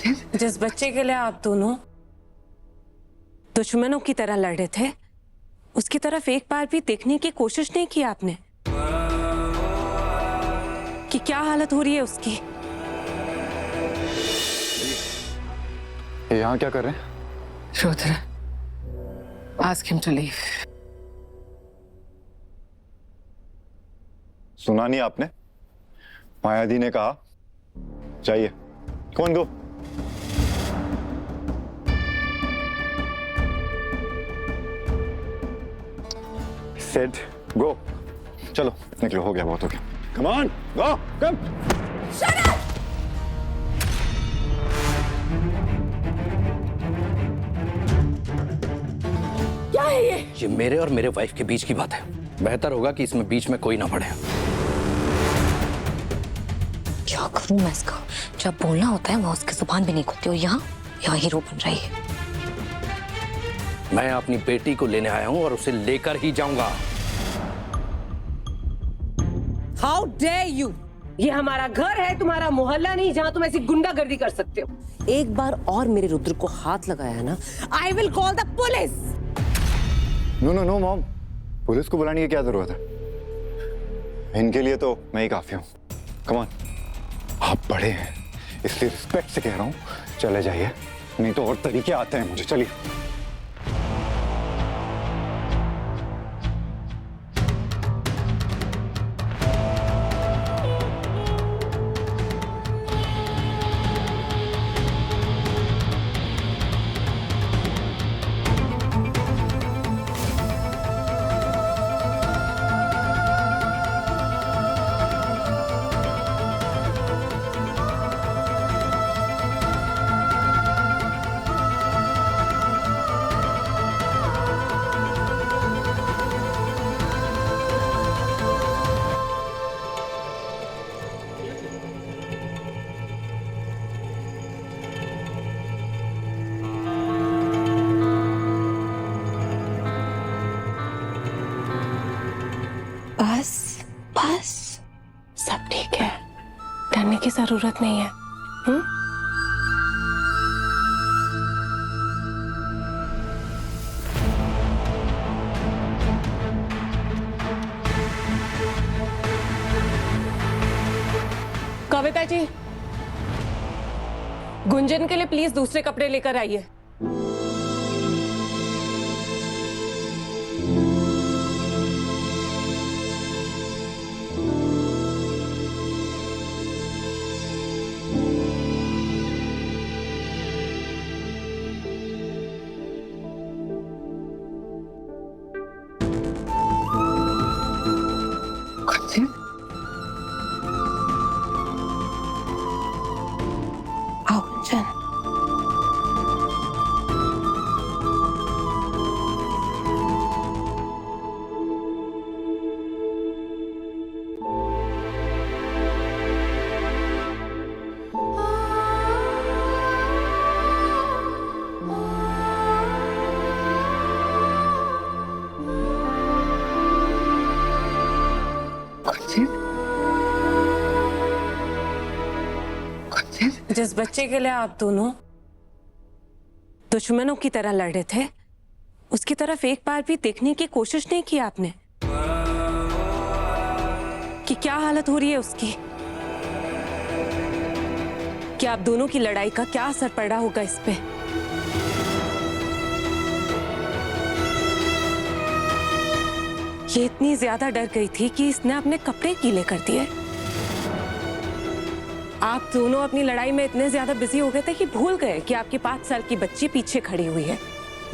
जिस बच्चे के लिए आप दोनों दुश्मनों की तरह लड़ रहे थे, उसकी तरफ एक बार भी देखने की कोशिश नहीं की आपने कि क्या हालत हो रही है उसकी। यहाँ क्या कर रहे हैं? Rudra, ask him to leave. सुना नहीं आपने? मायादी ने कहा चाहिए। कौन गो? Said go. चलो निकलो, हो गया, बहुत हो गया। कम ऑन, गो, कम। क्या है ये मेरे और मेरे वाइफ के बीच की बात है। बेहतर होगा कि इसमें बीच में कोई ना पड़े। क्या करूं मैं इसका? जब बोलना होता है वहां उसकी जुबान भी नहीं खुलती, और यहाँ हीरो बन रही है। मैं अपनी बेटी को लेने आया हूँ और उसे लेकर ही जाऊंगा। How dare you! ये हमारा घर है, तुम्हारा मोहल्ला नहीं जहाँ तुम ऐसी गुंडागर्दी कर सकते हो। एक बार और मेरे रुद्र को हाथ लगाया ना, I will call the police. No no no mom, police को बुलाने की क्या जरूरत है? इनके लिए तो मैं ही काफी हूँ। कम ऑन, आप बड़े हैं इसलिए रिस्पेक्ट से कह रहा हूँ, चले जाइए, नहीं तो और तरीके आते हैं मुझे। चलिए। बस बस, सब ठीक है, डरने की जरूरत नहीं है। कविता जी, गुंजन के लिए प्लीज दूसरे कपड़े लेकर आइए। आओ गुंजन। जिस बच्चे के लिए आप दोनों दुश्मनों की तरह लड़ रहे थे, उसकी तरफ एक बार भी देखने की कोशिश नहीं की आपने कि क्या हालत हो रही है उसकी, कि आप दोनों की लड़ाई का क्या असर पड़ रहा होगा इस पे। ये इतनी ज्यादा डर गई थी कि इसने अपने कपड़े गीले कर दिए। आप दोनों अपनी लड़ाई में इतने ज्यादा बिजी हो गए थे कि भूल गए कि आपकी 5 साल की बच्ची पीछे खड़ी हुई है,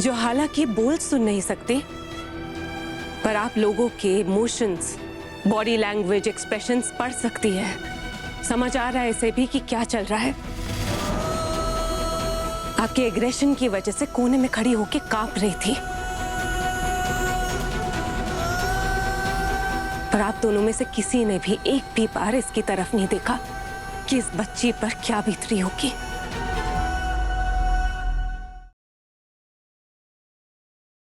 जो हालांकि बोल सुन नहीं सकती, पर आप लोगों के इमोशंस, बॉडी लैंग्वेज, एक्सप्रेशंस पढ़ सकती है। समझ आ रहा है इसे भी कि क्या चल रहा है। आपके एग्रेशन की वजह से कोने में खड़ी होकर कांप रही थी, पर आप दोनों में से किसी ने भी एक भी बार इसकी तरफ नहीं देखा कि इस बच्ची पर क्या बीत रही होगी।